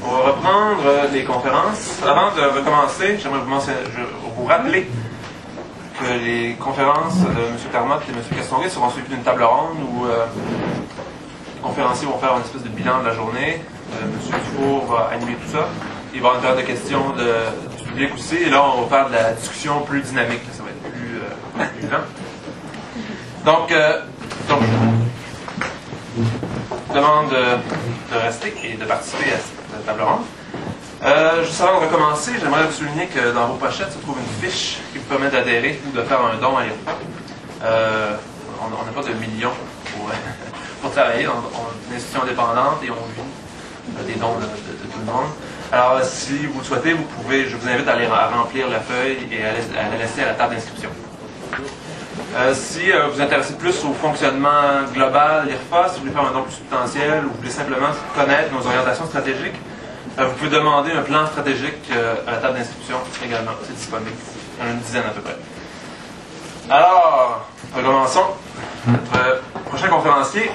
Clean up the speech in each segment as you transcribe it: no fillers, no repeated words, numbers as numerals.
On va reprendre les conférences. Avant de recommencer, j'aimerais vous rappeler que les conférences de M. Termotte et M. Castonguay seront suivies d'une table ronde où les conférenciers vont faire une espèce de bilan de la journée. M. Dufour va animer tout ça. Il va y avoir une période de questions du public aussi. Et là, on va faire de la discussion plus dynamique. Ça va être plus vivant. Donc, je demande de rester et de participer à cette table ronde. Juste avant de recommencer, j'aimerais vous souligner que dans vos pochettes se trouve une fiche qui vous permet d'adhérer ou de faire un don à l'IRFA. On n'a pas de millions pour travailler. On est une institution indépendante et on vit des dons de tout le monde. Alors, si vous le souhaitez, je vous invite à aller remplir la feuille et à la laisser à la table d'inscription. Si vous vous intéressez plus au fonctionnement global de l'IRFA, si vous voulez faire un don plus substantiel ou vous voulez simplement connaître nos orientations stratégiques, vous pouvez demander un plan stratégique à la table d'inscription également. C'est disponible. Il y en a une dizaine à peu près. Alors, recommençons. Notre prochain conférencier,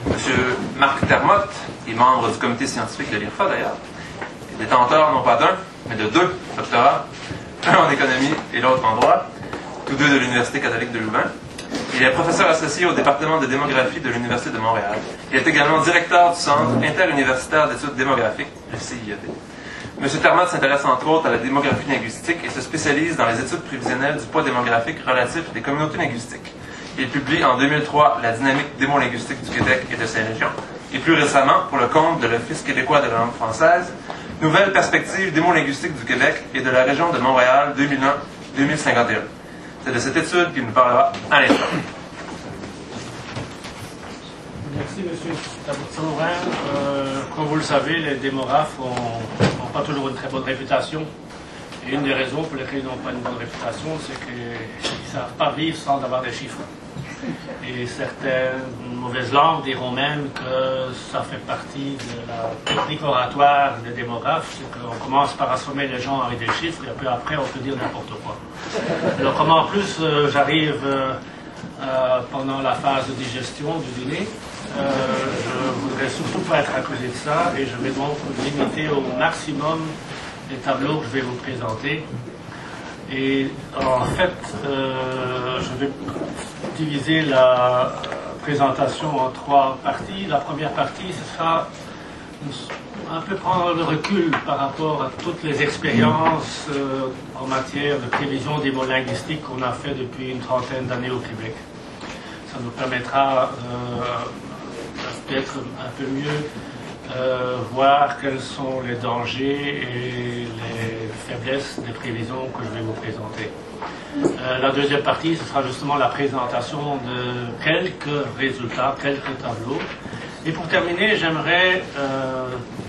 M. Marc Termotte, qui est membre du comité scientifique de l'IRFA d'ailleurs, est détenteur non pas d'un, mais de 2 doctorats, un en économie et l'autre en droit, tous 2 de l'Université catholique de Louvain. Il est professeur associé au département de démographie de l'Université de Montréal. Il est également directeur du Centre interuniversitaire d'études démographiques, le CIED. M. Termotte s'intéresse entre autres à la démographie linguistique et se spécialise dans les études prévisionnelles du poids démographique relatif des communautés linguistiques. Il publie en 2003 La dynamique démolinguistique du Québec et de ses régions, et plus récemment, pour le compte de l'Office québécois de la langue française, Nouvelles perspectives démolinguistiques du Québec et de la région de Montréal 2001-2051. C'est de cette étude qu'il nous parlera à l'instant. Merci, M. Taboutin. Comme vous le savez, les démographes n'ont pas toujours une très bonne réputation. Et une des raisons pour lesquelles ils n'ont pas une bonne réputation, c'est qu'ils ne savent pas vivre sans avoir des chiffres. Et certaines mauvaises langues diront même que ça fait partie de la technique oratoire des démographes, c'est qu'on commence par assommer les gens avec des chiffres et puis après on peut dire n'importe quoi. Alors comme en plus j'arrive pendant la phase de digestion du dîner, je voudrais surtout pas être accusé de ça et je vais donc limiter au maximum les tableaux que je vais vous présenter. Et en fait, je vais diviser la présentation en 3 parties. La première partie, ce sera un peu prendre le recul par rapport à toutes les expériences en matière de prévision démolinguistique qu'on a fait depuis une trentaine d'années au Québec. Ça nous permettra peut-être un peu mieux voir quels sont les dangers et les faiblesses des prévisions que je vais vous présenter. La deuxième partie, ce sera justement la présentation de quelques résultats, quelques tableaux. Et pour terminer, j'aimerais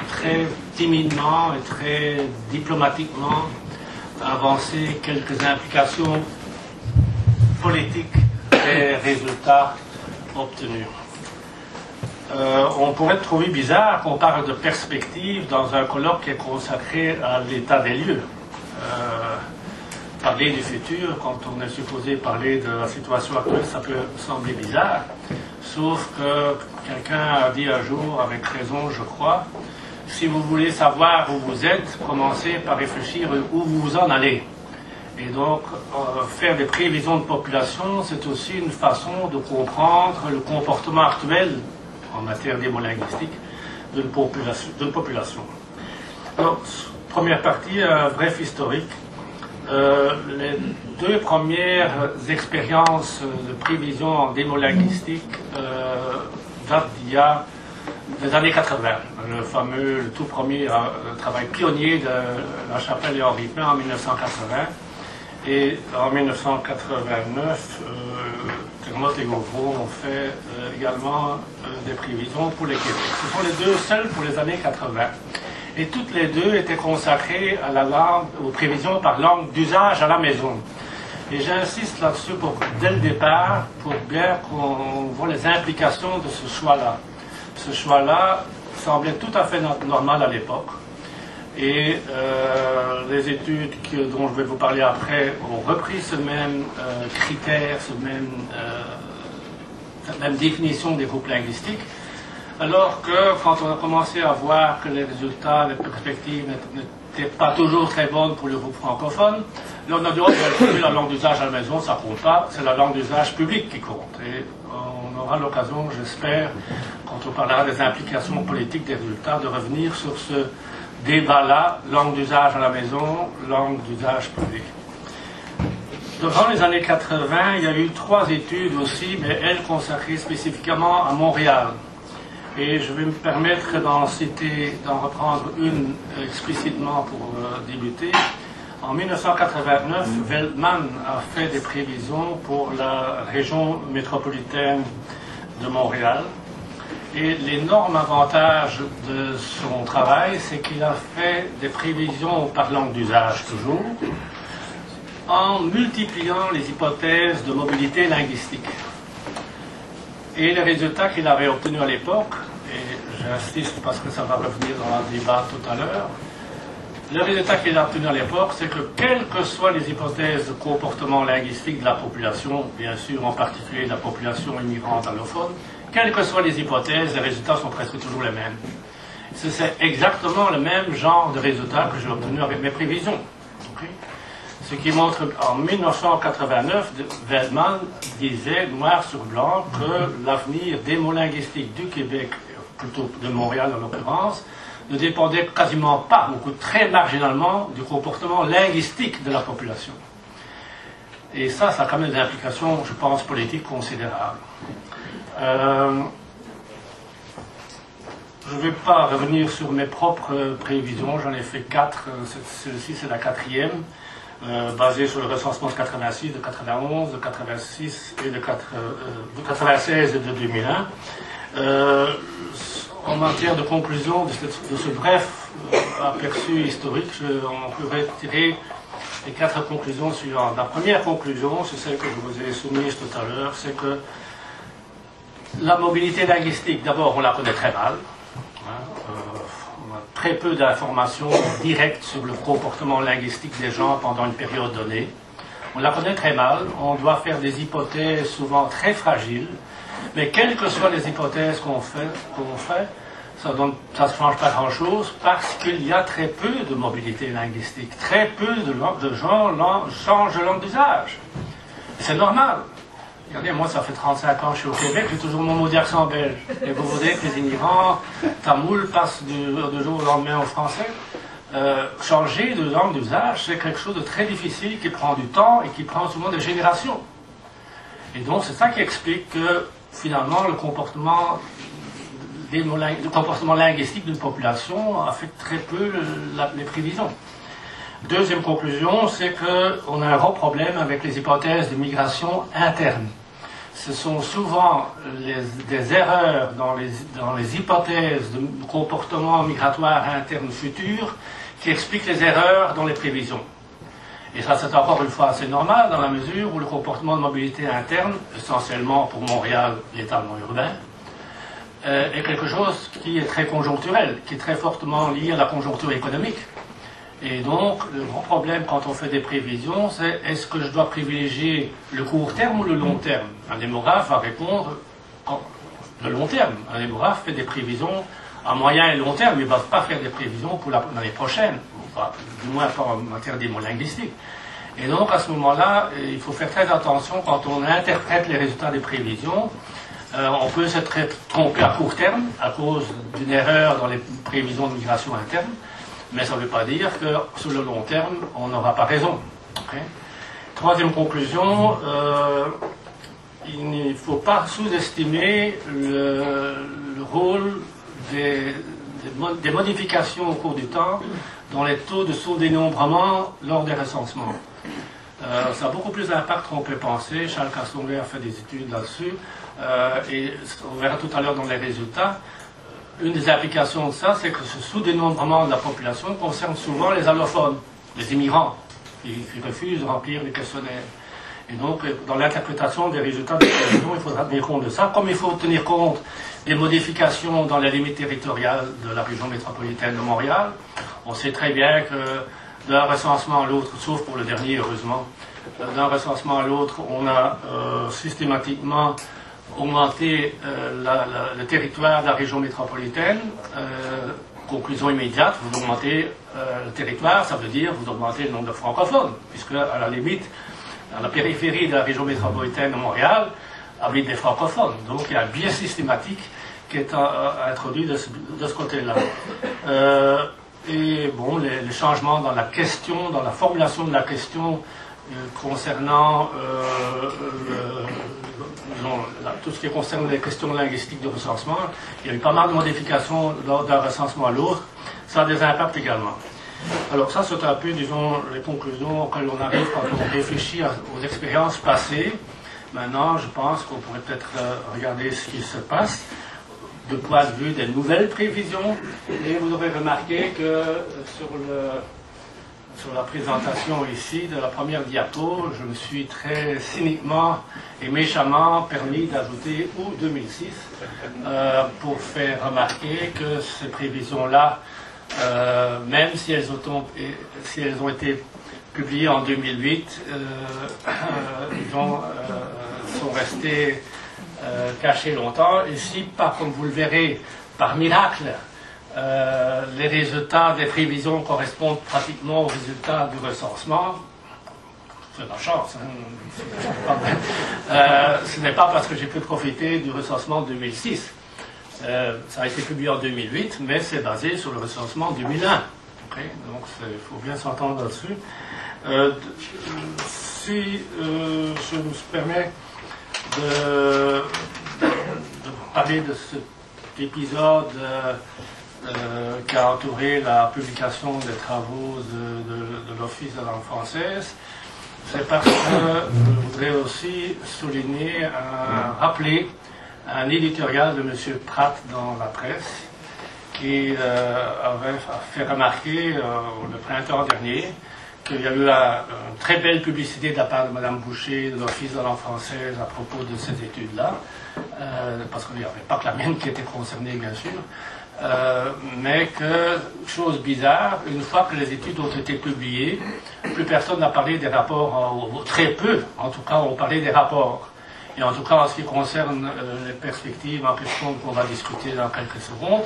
très timidement et très diplomatiquement avancer quelques implications politiques des résultats obtenus. On pourrait trouver bizarre qu'on parle de perspective dans un colloque qui est consacré à l'état des lieux. Parler du futur, quand on est supposé parler de la situation actuelle, ça peut sembler bizarre. Sauf que quelqu'un a dit un jour, avec raison je crois, si vous voulez savoir où vous êtes, commencez par réfléchir où vous en allez. Et donc, faire des prévisions de population, c'est aussi une façon de comprendre le comportement actuel en matière démolinguistique d'une population. Donc, première partie, un bref historique. Les 2 premières expériences de prévision en démolinguistique datent d'il y a des années 80. Le tout premier travail pionnier de La Chapelle et Henri Pain en 1980. Et en 1989, Termotte et Gauvreau ont fait également des prévisions pour les Québec. Ce sont les 2 seuls pour les années 80. Et toutes les 2 étaient consacrées à la langue, aux prévisions par langue d'usage à la maison. Et j'insiste là-dessus dès le départ pour bien qu'on voit les implications de ce choix-là. Ce choix-là semblait tout à fait normal à l'époque. Et les études dont je vais vous parler après ont repris ce même critère, cette même définition des groupes linguistiques. alors que quand on a commencé à voir que les résultats, les perspectives n'étaient pas toujours très bonnes pour le groupe francophone, là on a dit, la langue d'usage à la maison, ça compte pas, c'est la langue d'usage publique qui compte. Et on aura l'occasion, j'espère, quand on parlera des implications politiques des résultats, de revenir sur ce débat-là, langue d'usage à la maison, langue d'usage public. Durant les années 80, il y a eu 3 études aussi, mais elles consacrées spécifiquement à Montréal. Et je vais me permettre d'en reprendre une explicitement pour débuter. En 1989, Veltman a fait des prévisions pour la région métropolitaine de Montréal. Et l'énorme avantage de son travail, c'est qu'il a fait des prévisions par langue d'usage toujours, en multipliant les hypothèses de mobilité linguistique. Et les résultats qu'il avait obtenus à l'époque, et j'insiste parce que ça va revenir dans le débat tout à l'heure, le résultat qu'il a obtenu à l'époque, c'est que quelles que soient les hypothèses de comportement linguistique de la population, bien sûr en particulier de la population immigrante allophone, quelles que soient les hypothèses, les résultats sont presque toujours les mêmes. C'est exactement le même genre de résultats que j'ai obtenu avec mes prévisions. Okay? Ce qui montre, en 1989, Veltman disait noir sur blanc que l'avenir démolinguistique du Québec, plutôt de Montréal en l'occurrence, ne dépendait quasiment pas, ou très marginalement, du comportement linguistique de la population. Et ça a quand même des implications, je pense, politiques considérables. Je ne vais pas revenir sur mes propres prévisions, j'en ai fait 4, celle-ci c'est la 4e. Basé sur le recensement de 86, de 91, de 86 et de 96 et de 2001. En matière de conclusion de ce bref aperçu historique, on peut retirer les 4 conclusions suivantes. La première conclusion, c'est celle que je vous ai soumise tout à l'heure, c'est que la mobilité linguistique, d'abord, on la connaît très mal. On a très peu d'informations directes sur le comportement linguistique des gens pendant une période donnée. On la connaît très mal, on doit faire des hypothèses souvent très fragiles, mais quelles que soient les hypothèses qu'on fait, ça ne change pas grand-chose parce qu'il y a très peu de mobilité linguistique. Très peu de gens changent de langue d'usage. C'est normal. Regardez, moi, ça fait 35 ans que je suis au Québec, j'ai toujours mon maudit accent belge. Et vous voudrez que les immigrants tamouls passent du jour au lendemain au français. Changer de langue d'usage, c'est quelque chose de très difficile qui prend du temps et qui prend souvent des générations. Et donc, c'est ça qui explique que, finalement, le comportement linguistique d'une population affecte très peu les prévisions. Deuxième conclusion, c'est qu'on a un gros problème avec les hypothèses de migration interne. Ce sont souvent des erreurs dans les hypothèses de comportement migratoire interne futur qui expliquent les erreurs dans les prévisions. Et ça, c'est encore une fois assez normal dans la mesure où le comportement de mobilité interne, essentiellement pour Montréal, l'étalement urbain, est quelque chose qui est très conjoncturel, qui est très fortement lié à la conjoncture économique. Et donc, le grand problème quand on fait des prévisions, c'est est-ce que je dois privilégier le court terme ou le long terme? Un démographe va répondre le long terme. Un démographe fait des prévisions à moyen et long terme, il ne va pas faire des prévisions pour l'année prochaine, du moins pas en matière démolinguistique. Et donc, à ce moment-là, il faut faire très attention quand on interprète les résultats des prévisions. On peut se tromper à court terme à cause d'une erreur dans les prévisions de migration interne. Mais ça ne veut pas dire que sur le long terme, on n'aura pas raison. Okay? Troisième conclusion, il ne faut pas sous-estimer le rôle des modifications au cours du temps dans les taux de sous-dénombrement lors des recensements. Ça a beaucoup plus d'impact qu'on peut penser. Charles Castonguay a fait des études là-dessus. Et on verra tout à l'heure dans les résultats. Une des applications de ça, c'est que ce sous-dénombrement de la population concerne souvent les allophones, les immigrants, qui refusent de remplir les questionnaires. Et donc, dans l'interprétation des résultats des prévisions, il faudra tenir compte de ça, comme il faut tenir compte des modifications dans les limites territoriales de la région métropolitaine de Montréal. On sait très bien que d'un recensement à l'autre, sauf pour le dernier, heureusement, d'un recensement à l'autre, on a systématiquement augmenter le territoire de la région métropolitaine. Conclusion immédiate, vous augmentez le territoire, ça veut dire vous augmentez le nombre de francophones, puisque à la limite, à la périphérie de la région métropolitaine de Montréal, habitent des francophones. Donc il y a un biais systématique qui est introduit de ce côté-là. Et bon, les changements dans la question, dans la formulation de la question concernant tout ce qui concerne les questions linguistiques de recensement, il y a eu pas mal de modifications d'un recensement à l'autre. Ça a des impacts également. Alors ça, c'est un peu, disons, les conclusions auxquelles on arrive quand on réfléchit aux expériences passées. Maintenant, je pense qu'on pourrait peut-être regarder ce qui se passe du point de vue des nouvelles prévisions. Et vous aurez remarqué que sur la présentation ici de la première diapo, je me suis très cyniquement et méchamment permis d'ajouter août 2006 pour faire remarquer que ces prévisions-là, même si elles ont été publiées en 2008, sont restées cachées longtemps. Et si, comme vous le verrez, par miracle, les résultats des prévisions correspondent pratiquement aux résultats du recensement, c'est de la chance. Ce n'est pas parce que j'ai pu profiter du recensement de 2006. Ça a été publié en 2008, mais c'est basé sur le recensement 2001. Okay? Donc il faut bien s'entendre là-dessus. Si je me permets de parler de cet épisode qui a entouré la publication des travaux de l'Office de la langue française, c'est parce que je voudrais aussi souligner, rappeler un éditorial de M. Pratt dans la presse qui avait fait remarquer le printemps dernier qu'il y a eu une très belle publicité de la part de Mme Boucher de l'Office de la langue française à propos de ces études-là, parce qu'il n'y avait pas que la mienne qui était concernée, bien sûr, mais que, chose bizarre, une fois que les études ont été publiées, plus personne n'a parlé des rapports, très peu, en tout cas, ont parlé des rapports. Et en tout cas, en ce qui concerne les perspectives en question qu'on va discuter dans quelques secondes,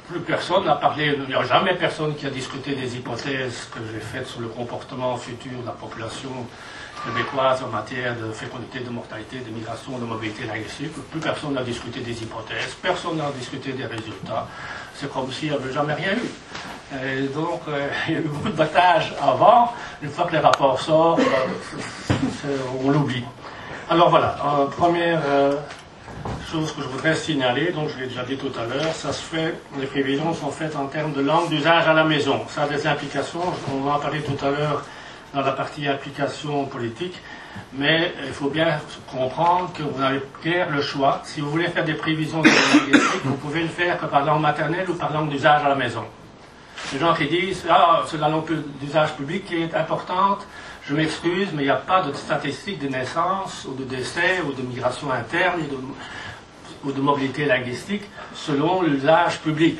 plus personne n'a parlé, il n'y a jamais personne qui a discuté des hypothèses que j'ai faites sur le comportement futur de la population québécoise en matière de fécondité, de mortalité, de migration, de mobilité linguistique. Plus personne n'a discuté des hypothèses, personne n'a discuté des résultats. C'est comme s'il n'y avait jamais rien eu. Et donc, il y a eu beaucoup de battages avant. Une fois que les rapports sortent, on l'oublie. Alors voilà, première chose que je voudrais signaler, donc je l'ai déjà dit tout à l'heure, ça se fait, les prévisions sont faites en termes de langue d'usage à la maison. Ça a des implications, on va en parler tout à l'heure dans la partie application politique, mais il faut bien comprendre que vous n'avez guère le choix. Si vous voulez faire des prévisions linguistiques, vous pouvez le faire que par langue maternelle ou par langue d'usage à la maison. Les gens qui disent « Ah, c'est la langue d'usage public qui est importante », je m'excuse, mais il n'y a pas de statistiques de naissance ou de décès ou de migration interne ou de mobilité linguistique selon l'usage public,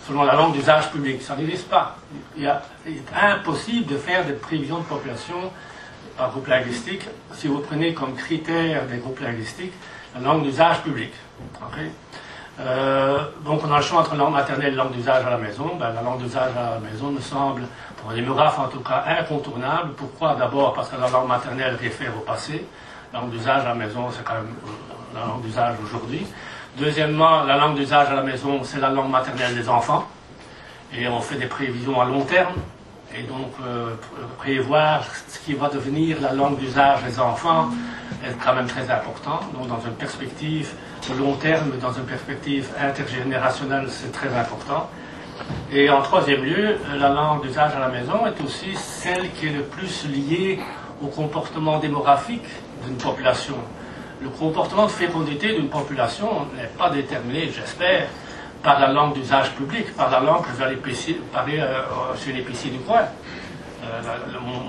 selon la langue d'usage public. Ça n'existe pas. Il est impossible de faire des prévisions de population par groupe linguistique si vous prenez comme critère des groupes linguistiques la langue d'usage public. Okay? Donc on a le choix entre langue maternelle et langue d'usage à la maison. La langue d'usage à la maison me semble, pour un démographe en tout cas, incontournable. Pourquoi? D'abord parce que la langue maternelle réfère au passé. La langue d'usage à la maison, c'est quand même la langue d'usage aujourd'hui. Deuxièmement, la langue d'usage à la maison, c'est la langue maternelle des enfants. Et on fait des prévisions à long terme. Et donc, prévoir ce qui va devenir la langue d'usage des enfants est quand même très important. Donc, dans une perspective de long terme, dans une perspective intergénérationnelle, c'est très important. Et en troisième lieu, la langue d'usage à la maison est aussi celle qui est le plus liée au comportement démographique d'une population. Le comportement de fécondité d'une population n'est pas déterminé, j'espère, par la langue d'usage public, par la langue que je vais parler chez l'épicier du coin.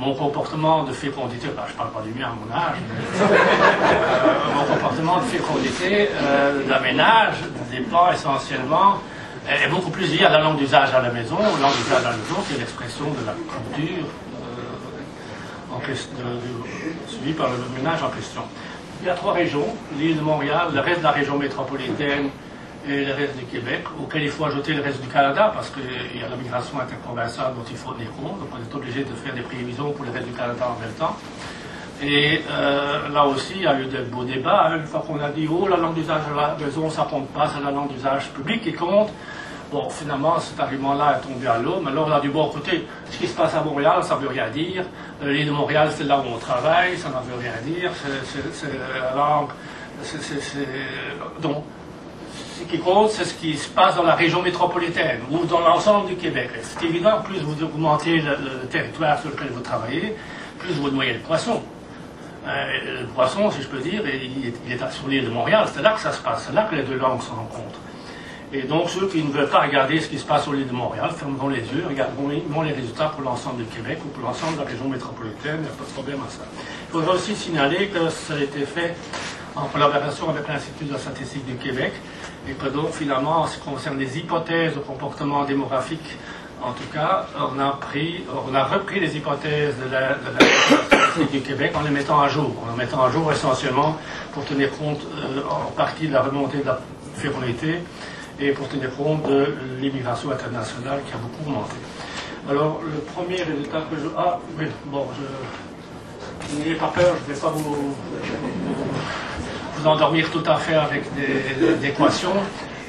Mon comportement de fécondité, je ne parle pas du mien à mon âge, mon comportement de fécondité d'un ménage dépend essentiellement, est beaucoup plus lié à la langue d'usage à la maison, la langue d'usage à la maison, qui est l'expression de la culture suivie par le ménage en question. il y a 3 régions, l'île de Montréal, le reste de la région métropolitaine et le reste du Québec, auquel il faut ajouter le reste du Canada, parce qu'il y a la migration interprovinciale dont il faut tenir compte, donc on est obligé de faire des prévisions pour le reste du Canada en même temps. Et là aussi, il y a eu de beaux débats, hein, une fois qu'on a dit « Oh, la langue d'usage de la maison, ça compte pas, c'est la langue d'usage public qui compte ». Bon, finalement, cet argument-là est tombé à l'eau, mais alors on a dit « Bon, écoutez, ce qui se passe à Montréal, ça ne veut rien dire, l'île de Montréal, c'est là où on travaille, ça ne veut rien dire, c'est la langue... Donc, ce qui compte, c'est ce qui se passe dans la région métropolitaine ou dans l'ensemble du Québec. C'est évident, plus vous augmentez le territoire sur lequel vous travaillez, plus vous noyez le poisson. Le poisson, si je peux dire, il est sur l'île de Montréal, c'est là que ça se passe, c'est là que les deux langues se rencontrent. Et donc, ceux qui ne veulent pas regarder ce qui se passe sur l'île de Montréal, fermeront les yeux, regarderont les résultats pour l'ensemble du Québec ou pour l'ensemble de la région métropolitaine, il n'y a pas de problème à ça. Il faudra aussi signaler que ça a été fait en collaboration avec l'Institut de la statistique du Québec, et que donc, finalement, en ce qui concerne les hypothèses de comportement démographique, en tout cas, on a repris les hypothèses de la statistique du Québec en les mettant à jour. En les mettant à jour essentiellement pour tenir compte en partie de la remontée de la fécondité et pour tenir compte de l'immigration internationale qui a beaucoup augmenté. Alors, le premier résultat que je... Ah, oui, bon, n'ayez pas peur, je ne vais pas vous endormir tout à fait avec des équations.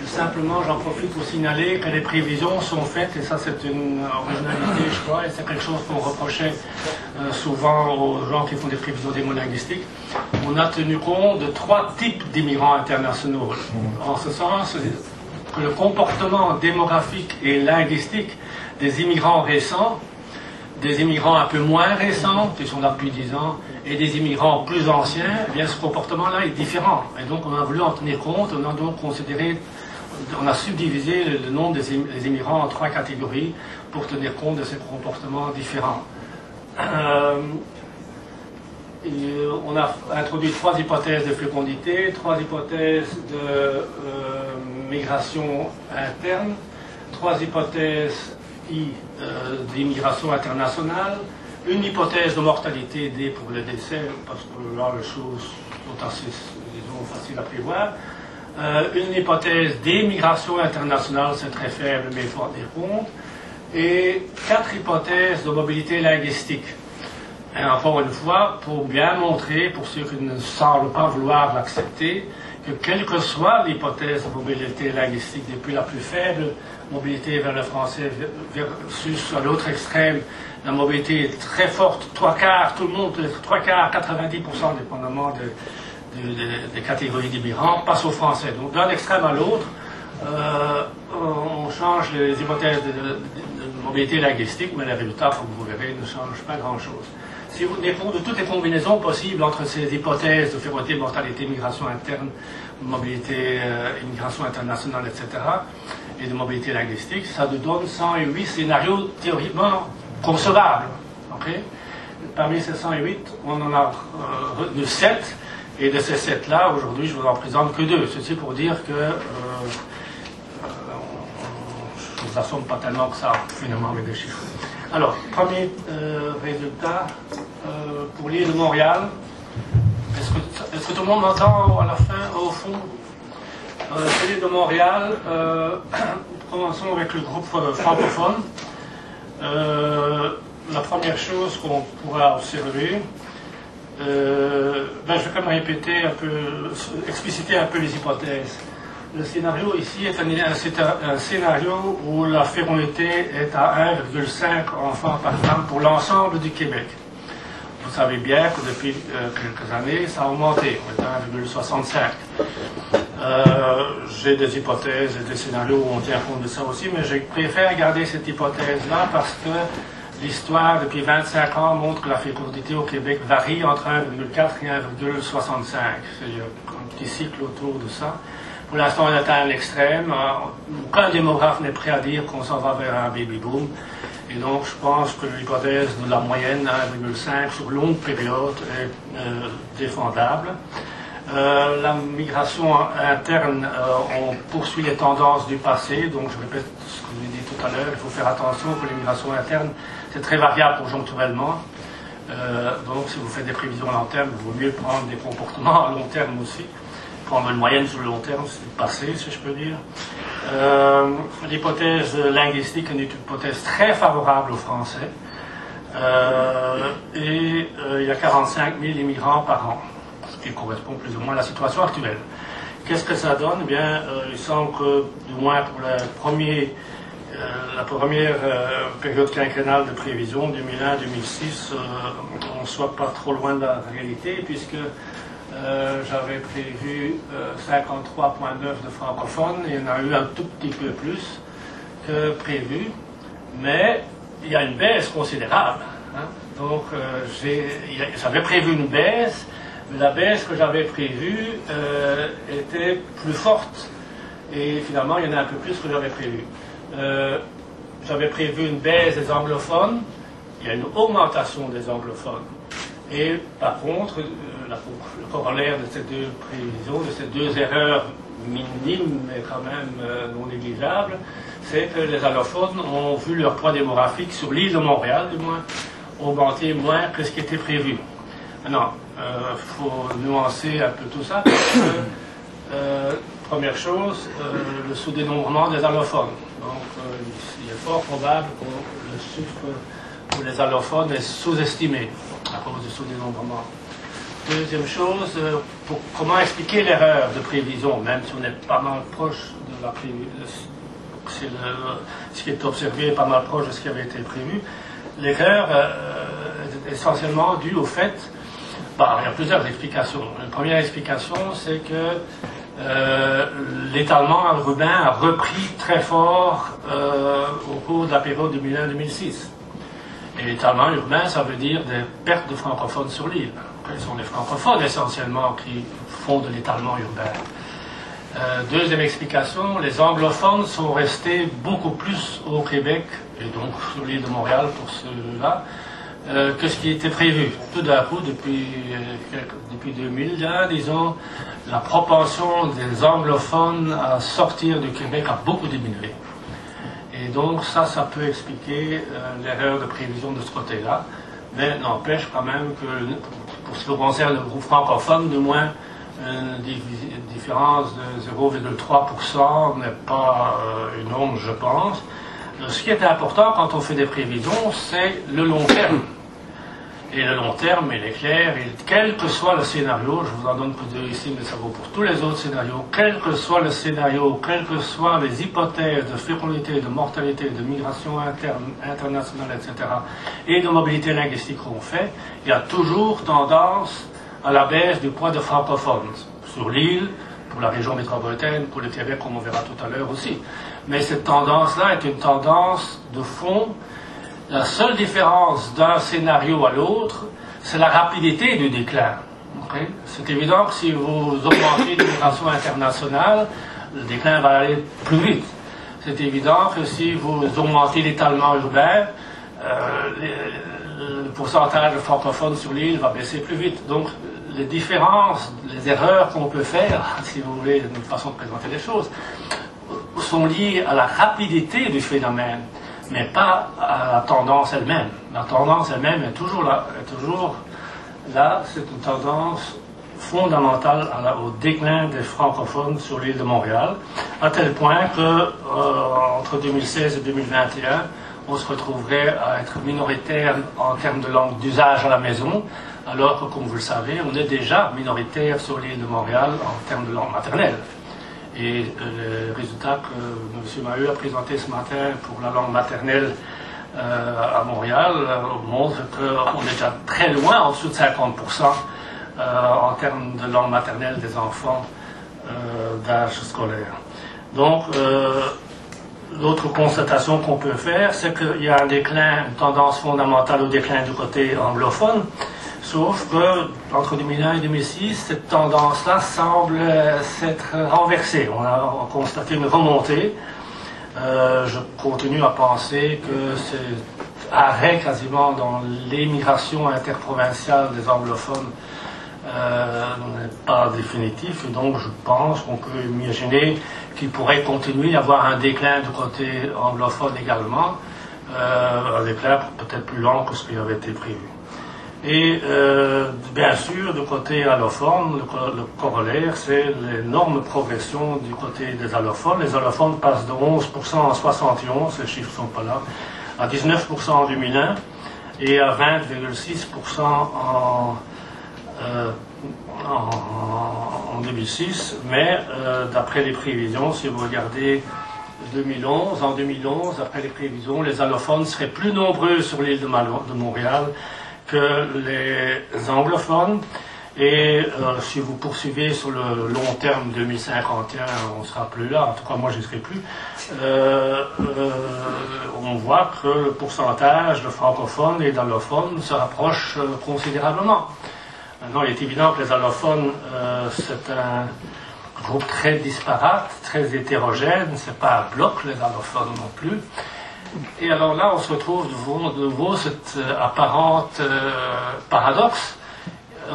Simplement, j'en profite pour signaler que les prévisions sont faites, et ça c'est une originalité, je crois, et c'est quelque chose qu'on reprochait souvent aux gens qui font des prévisions démolinguistiques. On a tenu compte de 3 types d'immigrants internationaux. En ce sens, que le comportement démographique et linguistique des immigrants récents, des immigrants un peu moins récents, qui sont là depuis 10 ans, et des immigrants plus anciens, eh bien ce comportement-là est différent. Et donc on a voulu en tenir compte, on a donc considéré, on a subdivisé le nombre des immigrants en 3 catégories pour tenir compte de ces comportements différents. On a introduit 3 hypothèses de fécondité, 3 hypothèses de migration interne, 3 hypothèses d'immigration internationale, une hypothèse de mortalité née pour le décès, parce que là les choses sont assez, disons, faciles à prévoir, une hypothèse d'émigration internationale, c'est très faible mais il faut en tenir compte, et 4 hypothèses de mobilité linguistique. Et encore une fois, pour bien montrer, pour ceux qui ne semblent pas vouloir l'accepter, que quelle que soit l'hypothèse de mobilité linguistique, depuis la plus faible mobilité vers le français versus à l'autre extrême, la mobilité est très forte, 3/4, tout le monde, 3/4, 90%, dépendamment des catégories d'immigrants, passe au français. Donc d'un extrême à l'autre, on change les hypothèses de mobilité linguistique, mais les résultats, comme vous verrez, ne changent pas grand-chose. Si vous tenez compte de toutes les combinaisons possibles entre ces hypothèses de fécondité, mortalité, migration interne, mobilité, immigration internationale, etc., et de mobilité linguistique, ça nous donne 108 scénarios théoriquement concevables. Okay? Parmi ces 108, on en a retenu 7, et de ces 7-là, aujourd'hui, je vous en présente que 2. Ceci pour dire que je ne vous assomme pas tellement que ça, finalement, avec des chiffres. Alors, premier résultat pour l'île de Montréal. Est-ce que tout le monde m'entend à la fin, au fond? L'île de Montréal, commençons avec le groupe francophone. La première chose qu'on pourra observer, je vais quand même répéter un peu, expliciter un peu les hypothèses. Le scénario ici c'est un scénario où la fécondité est à 1,5 enfants par femme pour l'ensemble du Québec. Vous savez bien que depuis quelques années, ça a augmenté, on est à 1,65. J'ai des hypothèses et des scénarios où on tient compte de ça aussi, mais je préfère garder cette hypothèse-là parce que l'histoire, depuis 25 ans, montre que la fécondité au Québec varie entre 1,4 et 1,65. Il y a un petit cycle autour de ça. Pour l'instant, on est à un extrême. Aucun démographe n'est prêt à dire qu'on s'en va vers un baby-boom. Et donc, je pense que l'hypothèse de la moyenne 1,5 sur longue période est défendable. La migration interne, on poursuit les tendances du passé. Donc, je répète ce que je vous ai dit tout à l'heure. Il faut faire attention que l'immigration interne, c'est très variable conjoncturellement. Donc si vous faites des prévisions à long terme, il vaut mieux prendre des comportements à long terme aussi. Prendre une moyenne sur le long terme, c'est le passé, si je peux dire. L'hypothèse linguistique est une hypothèse très favorable aux Français. Il y a 45 000 immigrants par an, ce qui correspond plus ou moins à la situation actuelle. Qu'est-ce que ça donne? Eh bien, il semble que, du moins pour la première période quinquennale de prévision, 2001-2006, on ne soit pas trop loin de la réalité, puisque j'avais prévu 53,9 de francophones, et il y en a eu un tout petit peu plus que prévu, mais il y a une baisse considérable. Hein. Donc, j'avais prévu une baisse, mais la baisse que j'avais prévue était plus forte, et finalement, il y en a un peu plus que j'avais prévu. J'avais prévu une baisse des anglophones, il y a une augmentation des anglophones. Et par contre, le corollaire de ces deux prévisions, de ces deux erreurs minimes, mais quand même non négligeables, c'est que les allophones ont vu leur poids démographique sur l'île de Montréal, du moins, augmenter moins que ce qui était prévu. Maintenant, il faut nuancer un peu tout ça, parce que, première chose, le sous-dénombrement des allophones. Donc, il est fort probable que le chiffre pour les allophones est sous-estimé à cause du sous-dénombrement. Deuxième chose, comment expliquer l'erreur de prévision, même si on est pas mal proche de la prévision, ce qui est observé est pas mal proche de ce qui avait été prévu. L'erreur est essentiellement due au fait, il y a plusieurs explications. La première explication, c'est que l'étalement urbain a repris très fort au cours de la période 2001-2006. Et l'étalement urbain, ça veut dire des pertes de francophones sur l'île. Ce sont les francophones essentiellement qui font de l'étalement urbain. Deuxième explication, les anglophones sont restés beaucoup plus au Québec, et donc sur l'île de Montréal pour ceux-là, que ce qui était prévu. Tout d'un coup, depuis 2001, disons, la propension des anglophones à sortir du Québec a beaucoup diminué. Et donc ça peut expliquer l'erreur de prévision de ce côté-là. Mais n'empêche quand même que, pour ce qui concerne le groupe francophone, du moins, une différence de 0,3% n'est pas énorme, je pense. Ce qui est important quand on fait des prévisions, c'est le long terme. Et le long terme, il est clair, et quel que soit le scénario, je vous en donne que deux ici, mais ça vaut pour tous les autres scénarios, quel que soit le scénario, quelles que soient les hypothèses de fécondité, de mortalité, de migration interne, internationale, etc., et de mobilité linguistique qu'on fait, il y a toujours tendance à la baisse du poids de francophones sur l'île, pour la région métropolitaine, pour le Québec, comme on verra tout à l'heure aussi. Mais cette tendance-là est une tendance de fond. La seule différence d'un scénario à l'autre, c'est la rapidité du déclin. Okay? C'est évident que si vous augmentez l'immigration internationale, le déclin va aller plus vite. C'est évident que si vous augmentez l'étalement urbain, le pourcentage de francophones sur l'île va baisser plus vite. Donc, les différences, les erreurs qu'on peut faire, si vous voulez, une façon de présenter les choses, sont liées à la rapidité du phénomène, mais pas à la tendance elle-même. La tendance elle-même est toujours là. C'est une tendance fondamentale au déclin des francophones sur l'île de Montréal, à tel point que entre 2016 et 2021, on se retrouverait à être minoritaire en termes de langue d'usage à la maison, alors que, comme vous le savez, on est déjà minoritaire sur l'île de Montréal en termes de langue maternelle. Et les résultats que M. Maheu a présentés ce matin pour la langue maternelle à Montréal montrent qu'on est déjà très loin, en dessous de 50%, en termes de langue maternelle des enfants d'âge scolaire. Donc, l'autre constatation qu'on peut faire, c'est qu'il y a un déclin, une tendance fondamentale au déclin du côté anglophone, sauf que entre 2001 et 2006, cette tendance-là semble s'être renversée. On a constaté une remontée. Je continue à penser que cet arrêt quasiment dans l'émigration interprovinciale des anglophones n'est pas définitif, et donc je pense qu'on peut imaginer qu'il pourrait continuer à avoir un déclin du côté anglophone également, un déclin peut-être plus lent que ce qui avait été prévu. Et bien sûr, du côté allophone, le corollaire, c'est l'énorme progression du côté des allophones. Les allophones passent de 11% en 71, les chiffres ne sont pas là, à 19% en 2001 et à 20,6% en 2006. Mais d'après les prévisions, si vous regardez en 2011, après les prévisions, les allophones seraient plus nombreux sur l'île de Montréal que les anglophones. Et si vous poursuivez sur le long terme 2051, on ne sera plus là, en tout cas moi je ne serai plus, on voit que le pourcentage de francophones et d'allophones se rapproche considérablement. Maintenant, il est évident que les allophones, c'est un groupe très disparate, très hétérogène, c'est pas un bloc les allophones non plus. Et alors là, on se retrouve de nouveau cet apparente paradoxe.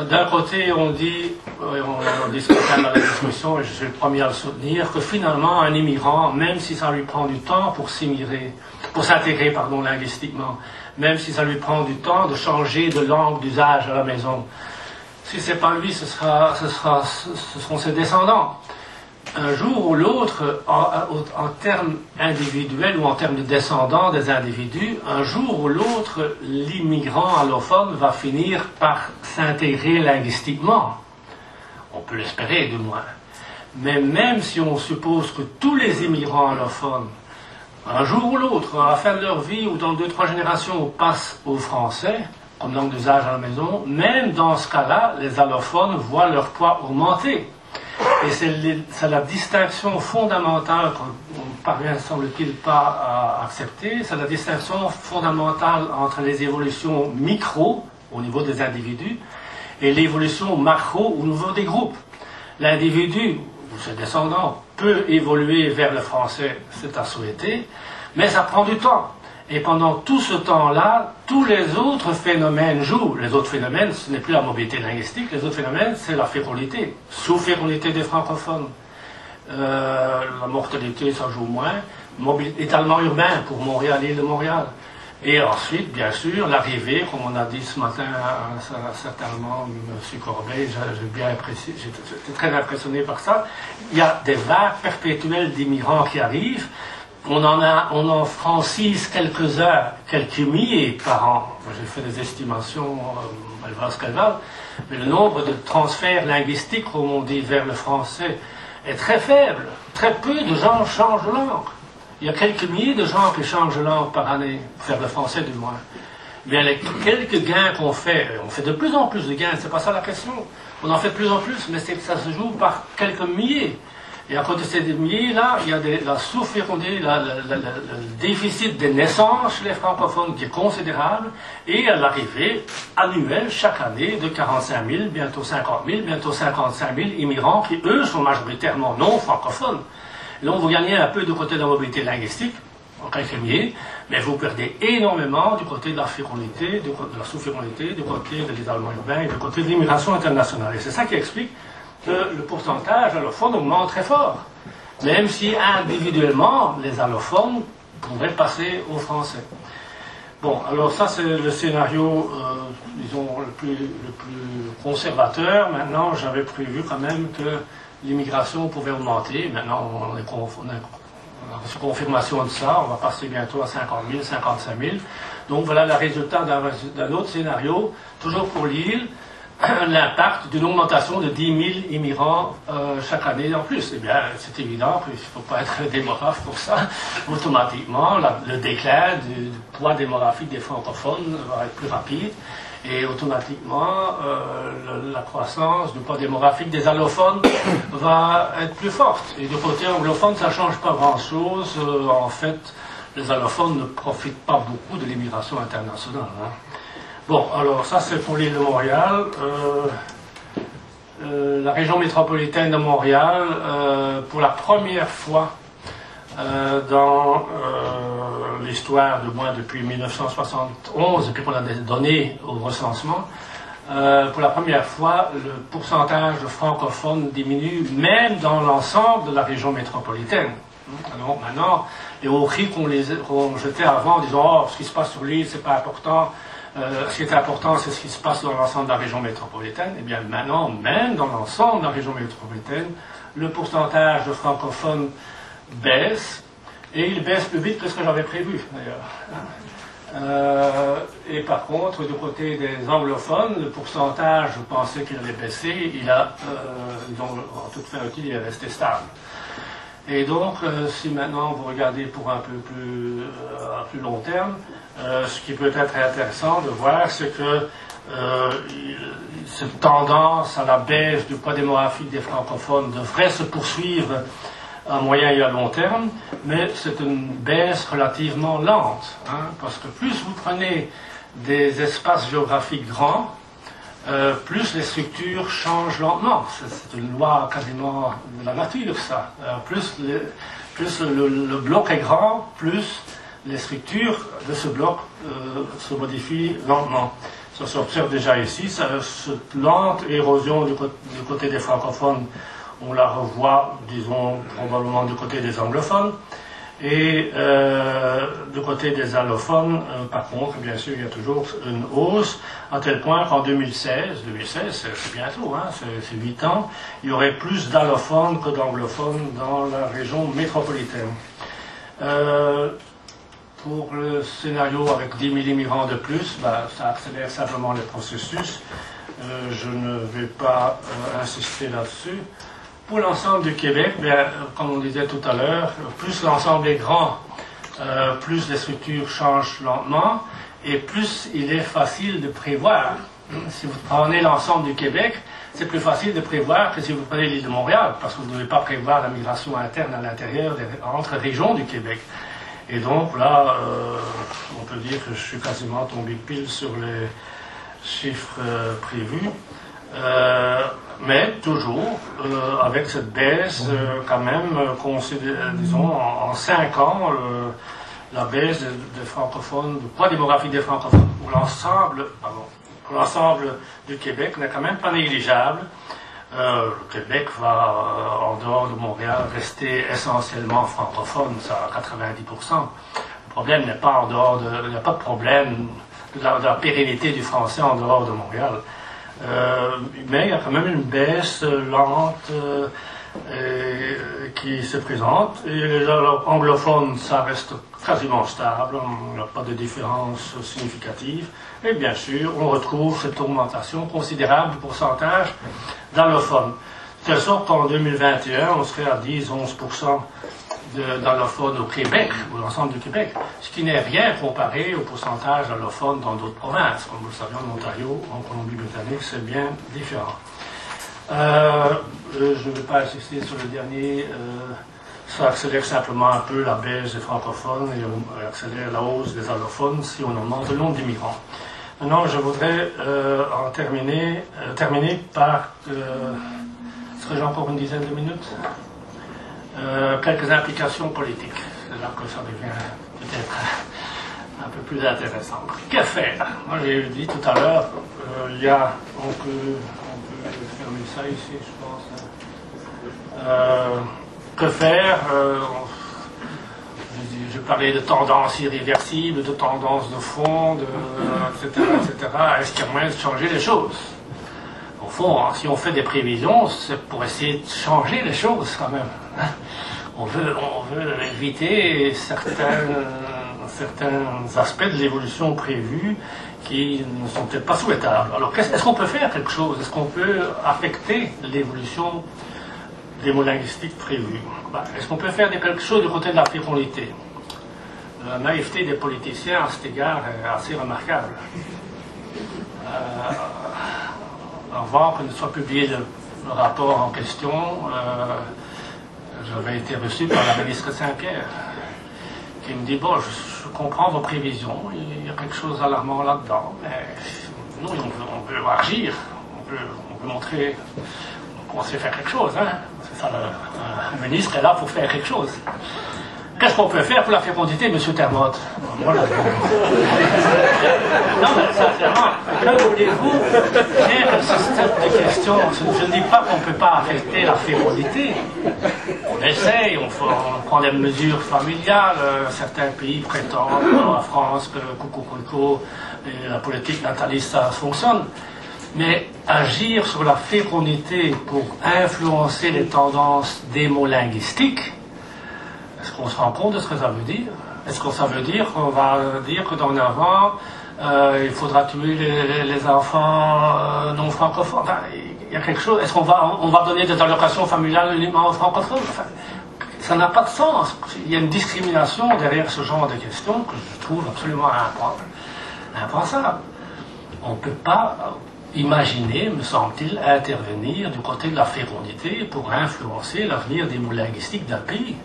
D'un côté, on dit, on discutait dans la discussion, et je suis le premier à le soutenir, que finalement, un immigrant, même si ça lui prend du temps pour s'intégrer, linguistiquement, même si ça lui prend du temps de changer de langue d'usage à la maison, si c'est pas lui, ce seront ses descendants. Un jour ou l'autre, en termes individuels ou en termes de descendants des individus, un jour ou l'autre, l'immigrant allophone va finir par s'intégrer linguistiquement. On peut l'espérer, du moins. Mais même si on suppose que tous les immigrants allophones, un jour ou l'autre, à la fin de leur vie ou dans 2-3 générations, passent au français, comme langue d'usage à la maison, même dans ce cas-là, les allophones voient leur poids augmenter. Et c'est la distinction fondamentale qu'on parvient, semble-t-il, pas à accepter. C'est la distinction fondamentale entre les évolutions micro, au niveau des individus, et l'évolution macro, au niveau des groupes. L'individu, ou ses descendants, peut évoluer vers le français, c'est à souhaiter, mais ça prend du temps. Et pendant tout ce temps-là, tous les autres phénomènes jouent. Les autres phénomènes, ce n'est plus la mobilité linguistique, les autres phénomènes, c'est la fécondité, sous-fécondité des francophones. La mortalité, ça joue moins. Étalement urbain pour Montréal, l'île de Montréal. Et ensuite, bien sûr, l'arrivée, comme on a dit ce matin, certainement, M. Corbeil, j'étais très impressionné par ça. Il y a des vagues perpétuelles d'immigrants qui arrivent. On en francise quelques-uns, quelques milliers par an. J'ai fait des estimations, elles valent ce qu'elles valent, mais le nombre de transferts linguistiques, comme on dit, vers le français est très faible. Très peu de gens changent de langue. Il y a quelques milliers de gens qui changent de langue par année, vers le français du moins. Bien, les quelques gains qu'on fait, on fait de plus en plus de gains, c'est pas ça la question. On en fait de plus en plus, mais ça se joue par quelques milliers. Et à côté de ces milliers-là, il y a la sous-fécondité, le déficit des naissances chez les francophones qui est considérable, et à l'arrivée annuelle, chaque année, de 45 000, bientôt 50 000, bientôt 55 000 immigrants qui, eux, sont majoritairement non francophones. Là, vous gagnez un peu du côté de la mobilité linguistique, en quelques milliers, mais vous perdez énormément du côté de la fécondité, de la sous-fécondité, du côté de l'étalement urbain et du côté de l'immigration internationale. Et c'est ça qui explique que le pourcentage allophone augmente très fort, même si individuellement les allophones pourraient passer au français. Bon, alors ça c'est le scénario, disons, le plus conservateur. Maintenant, j'avais prévu quand même que l'immigration pouvait augmenter. Maintenant, on a reçu confirmation de ça, on va passer bientôt à 50 000, 55 000. Donc voilà le résultat d'un autre scénario, toujours pour l'île. L'impact d'une augmentation de 10 000 immigrants chaque année en plus. Eh bien, c'est évident qu'il ne faut pas être démographe pour ça. Automatiquement, le déclin du poids démographique des francophones va être plus rapide. Et automatiquement, la croissance du poids démographique des allophones va être plus forte. Et du côté anglophone, ça ne change pas grand-chose. En fait, les allophones ne profitent pas beaucoup de l'immigration internationale. Hein. Bon, alors ça c'est pour l'île de Montréal. La région métropolitaine de Montréal, pour la première fois dans l'histoire, du moins depuis 1971, et puis qu'on a des données au recensement, pour la première fois, le pourcentage de francophones diminue même dans l'ensemble de la région métropolitaine. Alors maintenant, les hauts cris qu'on jetait avant en disant « Oh, ce qui se passe sur l'île, c'est pas important », Ce qui est important, c'est ce qui se passe dans l'ensemble de la région métropolitaine. Eh bien, maintenant, même dans l'ensemble de la région métropolitaine, le pourcentage de francophones baisse, et il baisse plus vite que ce que j'avais prévu, d'ailleurs. Et par contre, du côté des anglophones, le pourcentage, je pensais qu'il allait baisser, en toute fin utile, il est resté stable. Et donc, si maintenant vous regardez pour un peu plus, à plus long terme, ce qui peut être intéressant de voir, c'est que cette tendance à la baisse du poids démographique des francophones devrait se poursuivre à moyen et à long terme, mais c'est une baisse relativement lente, parce que plus vous prenez des espaces géographiques grands, plus les structures changent lentement. C'est une loi quasiment de la nature, ça. Plus le bloc est grand, plus les structures de ce bloc se modifient lentement. Ça s'observe déjà ici, cette lente érosion du côté des francophones, on la revoit, disons, probablement du côté des anglophones. Et du côté des allophones, par contre, bien sûr, il y a toujours une hausse, à tel point qu'en 2016 c'est bientôt, c'est 8 ans, il y aurait plus d'allophones que d'anglophones dans la région métropolitaine. Pour le scénario avec 10 000 immigrants de plus, ça accélère simplement le processus. Je ne vais pas insister là-dessus. Pour l'ensemble du Québec, comme on disait tout à l'heure, plus l'ensemble est grand, plus les structures changent lentement et plus il est facile de prévoir. Si vous prenez l'ensemble du Québec, c'est plus facile de prévoir que si vous prenez l'île de Montréal, parce que vous ne devez pas prévoir la migration interne à l'intérieur entre régions du Québec. Et donc là, on peut dire que je suis quasiment tombé pile sur les chiffres prévus. Mais toujours avec cette baisse quand même, disons, en 5 ans, la baisse des francophones, du poids démographique des francophones pour l'ensemble du Québec n'est quand même pas négligeable. Le Québec va, en dehors de Montréal, rester essentiellement francophone, ça à 90%. Le problème n'est pas il n'y a pas de problème de la pérennité du français en dehors de Montréal. Mais il y a quand même une baisse lente qui se présente. Et les anglophones, ça reste quasiment stable, il n'y a pas de différence significative. Et bien sûr, on retrouve cette augmentation considérable du pourcentage d'allophones. De telle sorte qu'en 2021, on serait à 10-11% d'allophones au Québec, ou l'ensemble du Québec, ce qui n'est rien comparé au pourcentage d'allophones dans d'autres provinces. Comme vous le savez, en Ontario, en Colombie-Britannique, c'est bien différent. Je ne vais pas insister sur le dernier. Ça accélère simplement un peu la baisse des francophones et accélère la hausse des allophones si on augmente le nombre d'immigrants. Maintenant, je voudrais terminer par... est-ce que j'ai encore une dizaine de minutes? Quelques implications politiques. C'est là que ça devient peut-être un peu plus intéressant. Que faire? Moi, j'ai dit tout à l'heure, on peut fermer ça ici, je pense. Que faire? Je parlais de tendances irréversibles, de tendances de fond, etc., etc. Est-ce qu'il y a moyen de changer les choses? Au fond, si on fait des prévisions, c'est pour essayer de changer les choses quand même. On veut éviter certains aspects de l'évolution prévue qui ne sont peut-être pas souhaitables. Alors, est-ce qu'on peut faire quelque chose? Est-ce qu'on peut affecter l'évolution des mots linguistiques prévus? Est-ce qu'on peut faire quelque chose du côté de la fécondité? La naïveté des politiciens à cet égard est assez remarquable. Avant que ne soit publié le rapport en question, j'avais été reçu par la ministre Saint-Pierre, qui me dit, bon, je comprends vos prévisions, il y a quelque chose d'alarmant là-dedans, mais nous, on veut agir, on veut montrer qu'on sait faire quelque chose. C'est ça, le ministre est là pour faire quelque chose. Qu'est-ce qu'on peut faire pour la fécondité, M. Termotte? Voilà. Non, mais sincèrement, que voulez-vous faire de ce type de questions? Je ne dis pas qu'on ne peut pas affecter la fécondité. On est essaye, on prend des mesures familiales. Certains pays prétendent, la France, que Coucou, et la politique nataliste, ça fonctionne. Mais agir sur la fécondité pour influencer les tendances démolinguistiques, est-ce qu'on se rend compte de ce que ça veut dire? Est-ce que ça veut dire qu'on va dire que dorénavant, il faudra tuer les enfants non francophones? Enfin, il y a quelque chose. Est-ce qu'on va donner des allocations familiales uniquement aux francophones? Enfin, ça n'a pas de sens. Il y a une discrimination derrière ce genre de questions que je trouve absolument impensable. On ne peut pas imaginer, me semble-t-il, intervenir du côté de la fécondité pour influencer l'avenir démolinguistique d'un pays.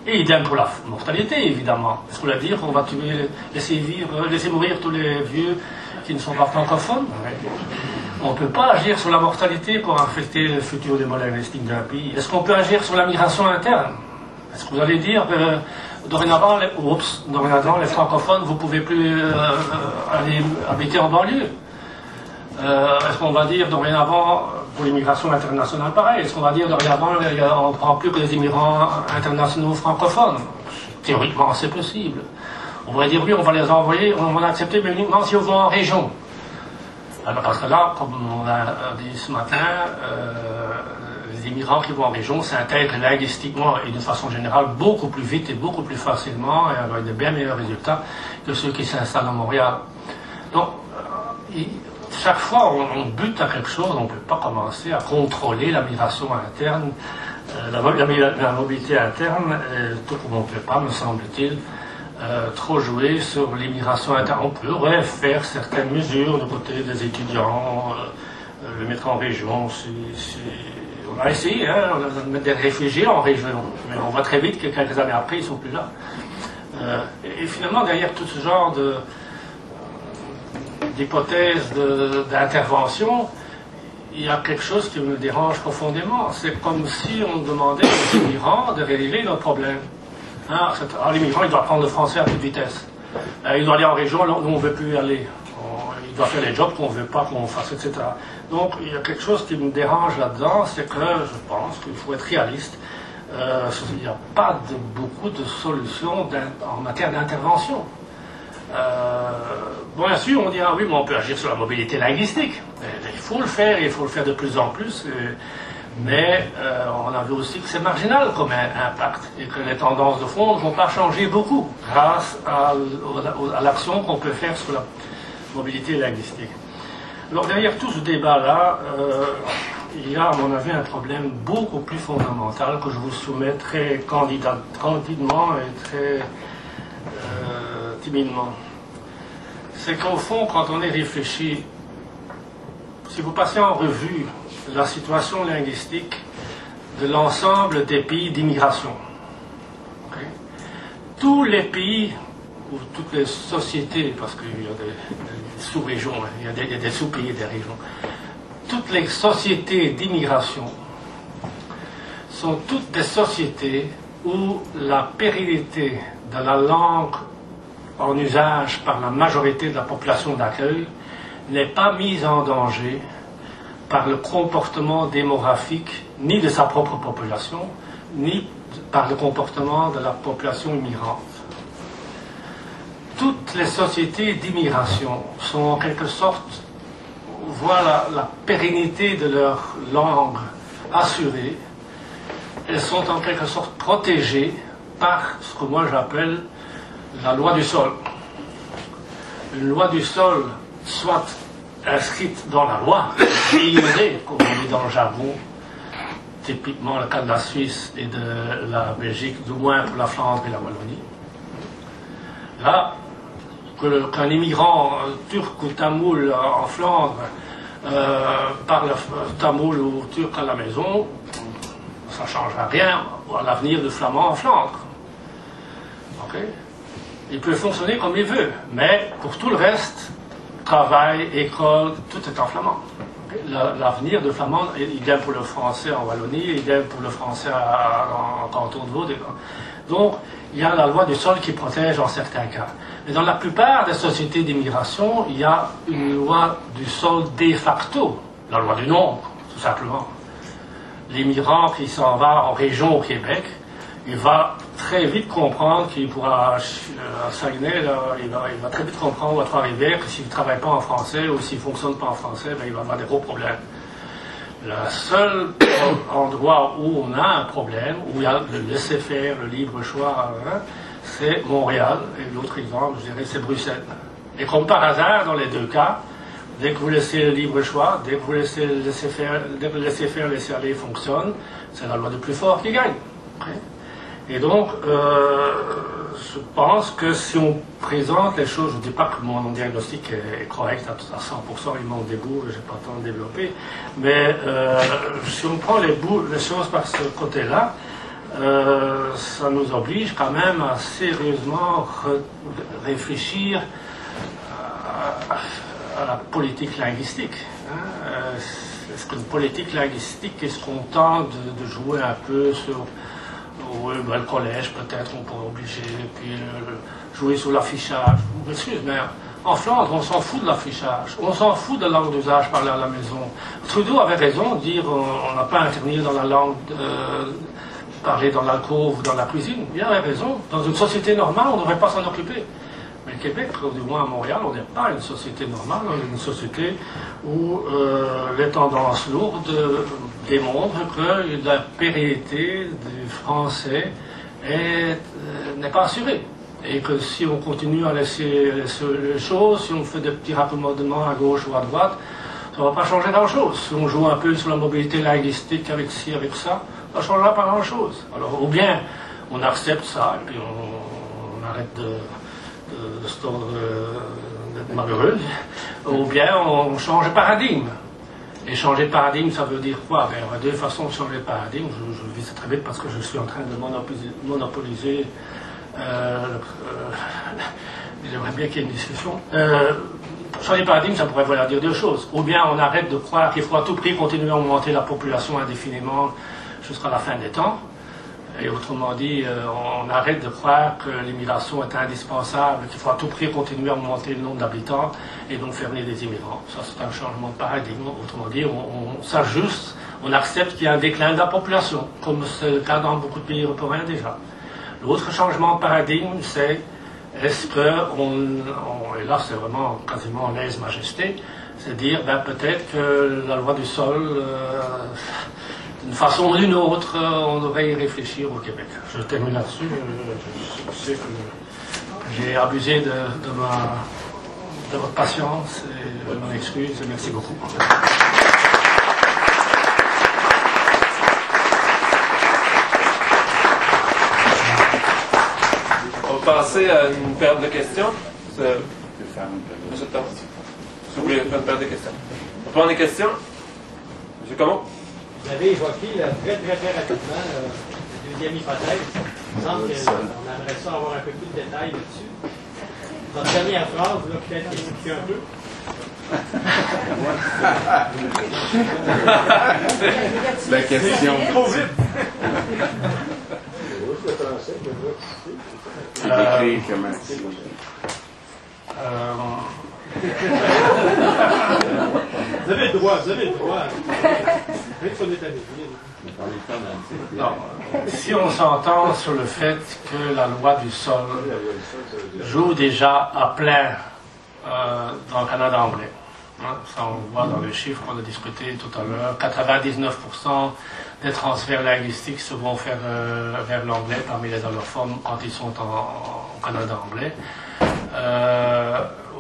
Et idem pour la mortalité, évidemment. Est-ce qu'on va dire qu'on va laisser mourir tous les vieux qui ne sont pas francophones? On ne peut pas agir sur la mortalité pour affecter le futur démolinguistique d'un pays. Est-ce qu'on peut agir sur la migration interne? Est-ce que vous allez dire que dorénavant, les francophones, vous ne pouvez plus aller habiter en banlieue? Est-ce qu'on va dire dorénavant, pour l'immigration internationale, pareil, est-ce qu'on va dire dorénavant, on ne prend plus que des immigrants internationaux francophones? Théoriquement, c'est possible. On va dire oui, on va les envoyer, on va l'accepter, mais uniquement si on va en région. Alors, parce que là, comme on a dit ce matin, les immigrants qui vont en région s'intègrent linguistiquement et de façon générale beaucoup plus vite et beaucoup plus facilement et avec de bien meilleurs résultats que ceux qui s'installent à Montréal. Donc, chaque fois on bute à quelque chose, on ne peut pas commencer à contrôler la migration interne, la mobilité interne, tout comme on ne peut pas, me semble-t-il, trop jouer sur l'immigration interne. On pourrait faire certaines mesures du côté des étudiants, le mettre en région. On a essayé, de mettre des réfugiés en région, mais on voit très vite que quelques années après, ils ne sont plus là. Et finalement, derrière tout ce genre d'hypothèses d'intervention, il y a quelque chose qui me dérange profondément. C'est comme si on demandait aux immigrants de régler nos problèmes. L'immigrant, il doit apprendre le français à toute vitesse. Il doit aller en région, nous on ne veut plus y aller. Il doit faire les jobs qu'on ne veut pas qu'on fasse, etc. Donc il y a quelque chose qui me dérange là-dedans, c'est que je pense qu'il faut être réaliste. Il n'y a pas beaucoup de solutions en matière d'intervention. Bien sûr, on dit, oui, mais on peut agir sur la mobilité linguistique. Il faut le faire, et il faut le faire de plus en plus. Mais on a vu aussi que c'est marginal comme impact et que les tendances de fond ne vont pas changer beaucoup grâce à l'action qu'on peut faire sur la mobilité linguistique. Alors derrière tout ce débat-là, il y a à mon avis un problème beaucoup plus fondamental que je vous soumets très candidement et très timidement. C'est qu'au fond, quand on y réfléchit, si vous passez en revue la situation linguistique de l'ensemble des pays d'immigration, tous les pays ou toutes les sociétés, parce qu'il y a des sous-régions, il y a des sous-pays et des régions, toutes les sociétés d'immigration sont toutes des sociétés où la pérennité de la langue en usage par la majorité de la population d'accueil n'est pas mise en danger par le comportement démographique ni de sa propre population, ni par le comportement de la population immigrante. Toutes les sociétés d'immigration sont en quelque sorte, voient la pérennité de leur langue assurée. Elles sont en quelque sorte protégées par ce que moi j'appelle la loi du sol. Une loi du sol, soit inscrite dans la loi, ignorée, comme on dit dans le jargon, typiquement le cas de la Suisse et de la Belgique, du moins pour la Flandre et la Wallonie. Là, qu'un immigrant turc ou tamoul en Flandre parle tamoul ou turc à la maison, ça ne changera rien à l'avenir du flamand en Flandre. Okay? Il peut fonctionner comme il veut, mais pour tout le reste, travail, école, tout est en flamand. L'avenir de flamand, idem pour le français en Wallonie, idem pour le français en canton de Vaud. Donc, il y a la loi du sol qui protège en certains cas. Mais dans la plupart des sociétés d'immigration, il y a une loi du sol de facto, la loi du nombre, tout simplement. l'immigrant qui s'en va en région au Québec, il va très vite comprendre qu'il pourra, à Saguenay, là, il va très vite comprendre à Trois-Rivières que s'il ne travaille pas en français ou s'il ne fonctionne pas en français, ben, il va avoir des gros problèmes. Le seul endroit où on a un problème, où il y a le laisser-faire, le libre choix, hein, c'est Montréal. Et l'autre exemple, je dirais, c'est Bruxelles. Et comme par hasard, dans les deux cas, dès que vous laissez le libre choix, dès que vous laissez le laisser-faire, laisser-aller fonctionne, c'est la loi du plus fort qui gagne. Et donc, je pense que si on présente les choses, je ne dis pas que mon diagnostic est correct à 100%, il manque des bouts, je n'ai pas le temps de développer, mais si on prend les choses par ce côté-là, ça nous oblige quand même à sérieusement réfléchir à la politique linguistique. Hein. Est-ce qu'une politique linguistique, est-ce qu'on tente de jouer un peu sur le collège, peut-être, on pourrait obliger, puis jouer sur l'affichage. Excuse, mais en Flandre, on s'en fout de l'affichage. On s'en fout de la langue d'usage parlée à la maison. Trudeau avait raison de dire on n'a pas à intervenir dans la langue parlée dans l'alcôve ou dans la cuisine. Il avait raison. Dans une société normale, on ne devrait pas s'en occuper. Mais le Québec, du moins à Montréal, on n'est pas une société normale, on est une société où les tendances lourdes démontrent que la pérennité du français n'est pas assurée. Et que si on continue à laisser les choses, si on fait des petits raccommodements à gauche ou à droite, ça ne va pas changer grand-chose. Si on joue un peu sur la mobilité linguistique avec ci, avec ça ne changera pas grand-chose. Alors, ou bien on accepte ça, et puis on arrête de se tordre d'être malheureux, ou bien on change de paradigme. Et changer de paradigme, ça veut dire quoi? Ben, il y a deux façons de changer de paradigme. Je vis ça très vite parce que je suis en train de monopoliser. J'aimerais bien qu'il y ait une discussion. Changer de paradigme, ça pourrait vouloir dire deux choses. Ou bien on arrête de croire qu'il faut à tout prix continuer à augmenter la population indéfiniment jusqu'à la fin des temps. Et autrement dit, on arrête de croire que l'immigration est indispensable, qu'il faut à tout prix continuer à augmenter le nombre d'habitants et donc faire venir des immigrants. Ça, c'est un changement de paradigme. Autrement dit, on s'ajuste, on accepte qu'il y a un déclin de la population, comme c'est le cas dans beaucoup de pays européens déjà. L'autre changement de paradigme, c'est est-ce que et là c'est vraiment quasiment lèse-majesté, c'est dire ben, peut-être que la loi du sol, d'une façon ou d'une autre, on devrait y réfléchir au Québec. Je termine là-dessus. Je sais que j'ai abusé de votre patience et je m'en excuse et merci beaucoup. On va passer à une période de questions. Monsieur Thomas, si vous voulez faire une période de questions. On va prendre des questions. Monsieur Comeau. Vous avez évoqué très rapidement la deuxième hypothèse. Il me semble qu'on aimerait ça avoir un peu plus de détails là-dessus. Votre dernière phrase, là, peut-être expliquer un peu. La question. Trop vite. Vous avez le droit, Non. Si on s'entend sur le fait que la loi du sol joue déjà à plein dans le Canada anglais, hein, ça on le voit dans les chiffres qu'on a discuté tout à l'heure, 99% des transferts linguistiques se vont faire vers l'anglais parmi les allophones quand ils sont au Canada anglais.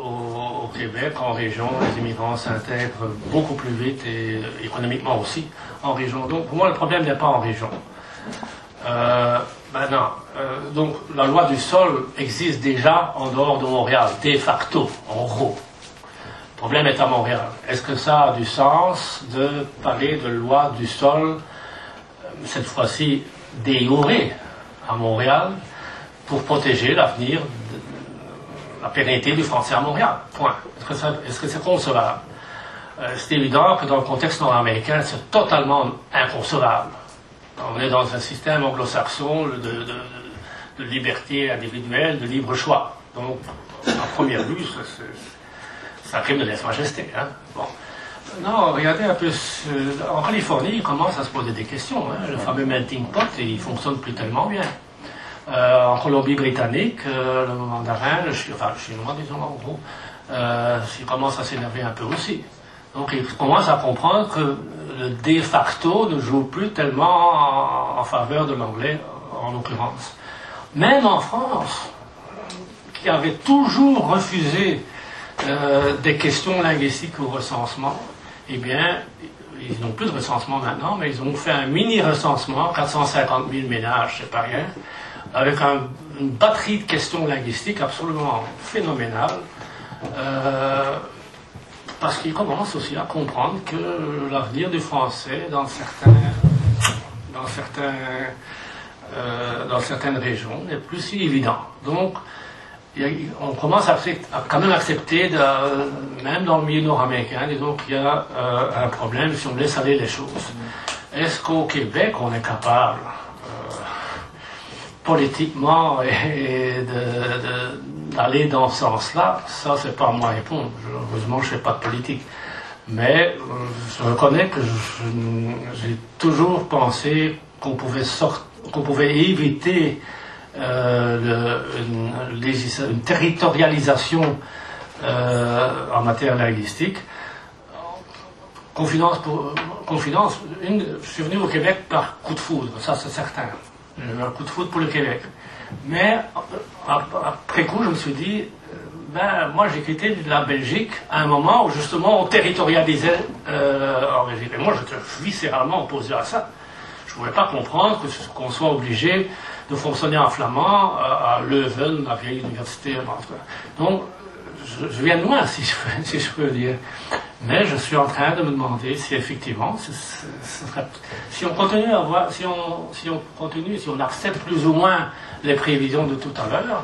Au Québec, en région, les immigrants s'intègrent beaucoup plus vite et économiquement aussi en région. Donc pour moi, le problème n'est pas en région. Donc la loi du sol existe déjà en dehors de Montréal, de facto, en gros. Le problème est à Montréal. Est-ce que ça a du sens de parler de loi du sol, cette fois-ci de jure, à Montréal, pour protéger l'avenir la pérennité du français à Montréal. Point. Est-ce que c'est concevable? C'est évident que dans le contexte nord-américain, c'est totalement inconcevable. On est dans un système anglo-saxon de liberté individuelle, de libre choix. Donc, à première vue, c'est un crime de lèse-majesté. Hein? Bon. Non, regardez un peu. En Californie, ils commencent à se poser des questions. Hein. Le fameux melting pot, il fonctionne plus tellement bien. En Colombie-Britannique, le mandarin, le chinois, disons en gros, il commence à s'énerver un peu aussi. Donc ils commencent à comprendre que le de facto ne joue plus tellement en faveur de l'anglais, en l'occurrence. Même en France, qui avait toujours refusé des questions linguistiques au recensement, eh bien, ils n'ont plus de recensement maintenant, mais ils ont fait un mini-recensement, 450 000 ménages, c'est pas rien, avec une batterie de questions linguistiques absolument phénoménale, parce qu'ils commencent aussi à comprendre que l'avenir du français dans certaines régions n'est plus si évident. Donc, on commence à quand même accepter, même dans le milieu nord-américain, disons qu'il y a un problème si on laisse aller les choses. Est-ce qu'au Québec, on est capable, politiquement, d'aller dans ce sens-là? Ça, c'est pas à moi à répondre. Heureusement, je ne fais pas de politique. Mais je reconnais que j'ai toujours pensé qu'on pouvait éviter une territorialisation en matière linguistique. Confidence, je suis venu au Québec par coup de foudre, ça c'est certain. J'ai eu un coup de foudre pour le Québec. Mais après coup, je me suis dit, moi j'ai quitté la Belgique à un moment où justement on territorialisait en Belgique. Et moi j'étais viscéralement opposé à ça. Je ne pouvais pas comprendre qu'on soit obligé de fonctionner en flamand à Leuven, la vieille université. Donc, je viens de loin, si je peux dire. Mais je suis en train de me demander si effectivement, si on accepte plus ou moins les prévisions de tout à l'heure,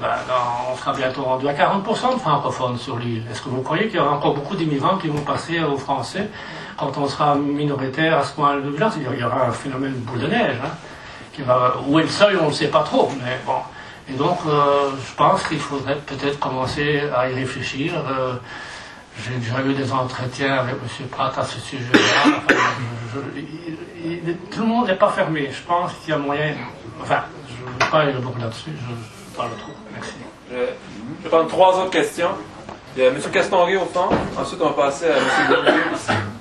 on sera bientôt rendu à 40% de francophones sur l'île. Est-ce que vous croyez qu'il y aura encore beaucoup d'immigrants qui vont passer au français quand on sera minoritaire à ce point-là? Il y aura un phénomène boule de neige. Hein, où est le seuil, on ne le sait pas trop. Mais bon. Et donc, je pense qu'il faudrait peut-être commencer à y réfléchir. J'ai déjà eu des entretiens avec M. Pratt à ce sujet-là. Tout le monde n'est pas fermé. Je pense qu'il y a moyen. Enfin, je ne veux pas aller beaucoup là-dessus. Je parle trop. Merci. Je vais prendre 3 autres questions. Il y a M. Castonguay au fond. Ensuite, on va passer à M. Denis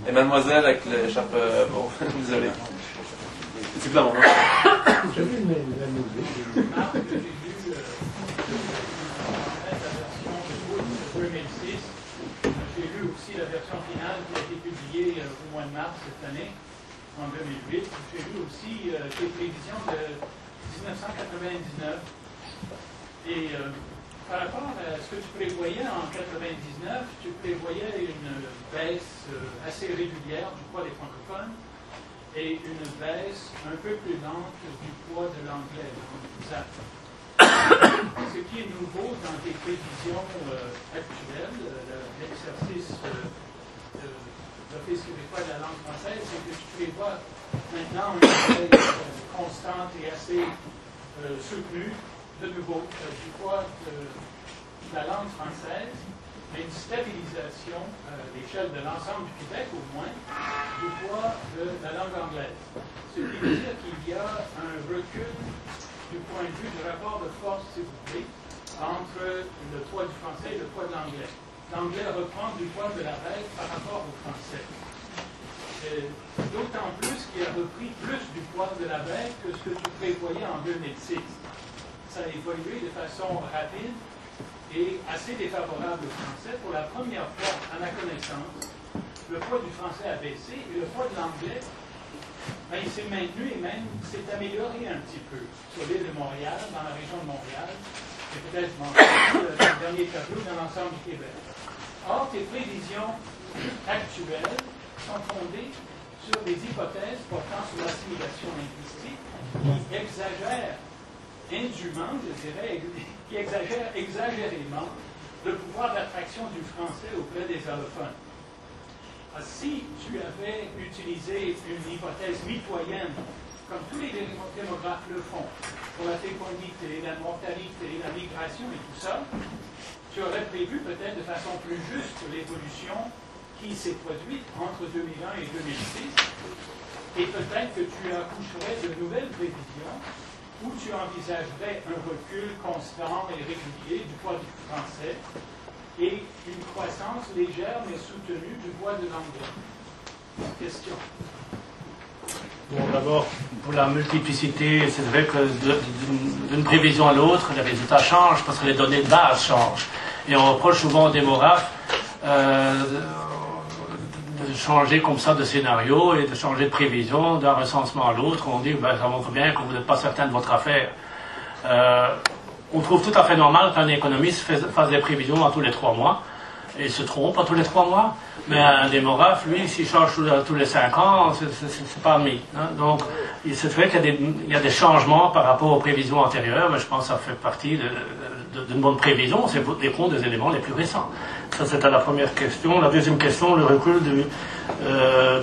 et Mademoiselle avec l'écharpe. Bon, désolé. C'est là mon nom. J'ai vu la J'ai lu aussi la version finale qui a été publiée au mois de mars cette année, en 2008. J'ai lu aussi tes prévisions de 1999. Et par rapport à ce que tu prévoyais en 1999, tu prévoyais une baisse assez régulière du poids des francophones et une baisse un peu plus lente du poids de l'anglais. Ce qui est nouveau dans tes prévisions actuelles, l'exercice de l'Office québécois de la langue française, c'est que tu prévois maintenant une baisse constante et assez soutenue, de nouveau, du poids de la langue française, mais une stabilisation à l'échelle de l'ensemble du Québec, au moins, du poids de la langue anglaise. Ce qui veut dire qu'il y a un recul du point de vue du rapport de force, si vous voulez, entre le poids du français et le poids de l'anglais. L'anglais reprend du poids de la règle par rapport au français. D'autant plus qu'il a repris plus du poids de la règle que ce que tu prévoyais en 2006. Ça a évolué de façon rapide et assez défavorable au français. Pour la première fois, à ma connaissance, le poids du français a baissé et le poids de l'anglais, il s'est maintenu et même s'est amélioré un petit peu sur l'île de Montréal, dans la région de Montréal, et peut-être dans le dernier tableau dans l'ensemble du Québec. Or, tes prévisions actuelles sont fondées sur des hypothèses portant sur l'assimilation linguistique qui exagèrent indûment, je dirais, qui exagèrent exagérément le pouvoir d'attraction du français auprès des allophones. Si tu avais utilisé une hypothèse mitoyenne, comme tous les démographes le font, pour la fécondité, la mortalité, la migration et tout ça, tu aurais prévu peut-être de façon plus juste l'évolution qui s'est produite entre 2001 et 2006, et peut-être que tu accoucherais de nouvelles prévisions où tu envisagerais un recul constant et régulier du poids du français et une croissance légère mais soutenue du poids de l'anglais. Question. Bon, d'abord, pour la multiplicité, c'est vrai que d'une prévision à l'autre, les résultats changent parce que les données de base changent. Et on reproche souvent aux démographes de changer comme ça de scénario et de changer de prévision d'un recensement à l'autre. On dit, ben, ça montre bien que vous n'êtes pas certain de votre affaire. On trouve tout à fait normal qu'un économiste fasse des prévisions à tous les 3 mois et se trompe à tous les 3 mois. Mais un démographe, lui, s'il change tous les 5 ans, c'est pas admis. Hein. Donc, c'est vrai qu'il y a des changements par rapport aux prévisions antérieures, mais je pense que ça fait partie d'une bonne prévision. C'est des comptes des éléments les plus récents. Ça, c'était la première question. La deuxième question, le recul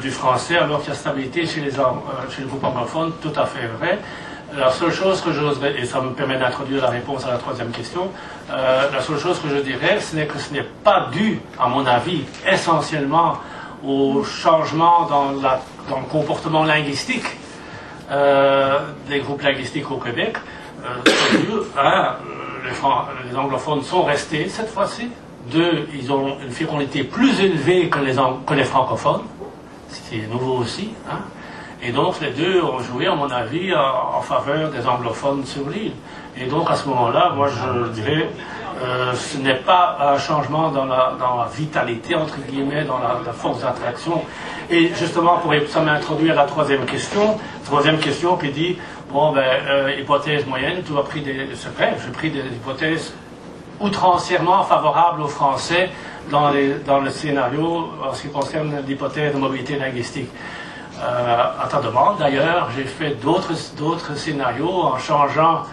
du français alors qu'il y a stabilité chez le groupe anglophone, tout à fait vrai. La seule chose que j'oserais, et ça me permet d'introduire la réponse à la troisième question, la seule chose que je dirais, c'est que ce n'est pas dû, à mon avis, essentiellement au changement dans le comportement linguistique des groupes linguistiques au Québec. C'est dû à, les anglophones sont restés cette fois-ci. 2, ils ont une fécondité plus élevée que les francophones, ce qui est nouveau aussi, hein. Et donc, les deux ont joué, à mon avis, en faveur des anglophones sur l'île. Et donc, à ce moment-là, moi, je dirais, ce n'est pas un changement dans la vitalité, entre guillemets, dans la force d'attraction. Et justement, ça m'introduit à la troisième question qui dit, bon, ben, hypothèse moyenne, tu as pris c'est vrai, j'ai pris des hypothèses outrancièrement favorables aux Français dans le scénario en ce qui concerne l'hypothèse de mobilité linguistique. À ta demande, d'ailleurs, j'ai fait d'autres scénarios en changeant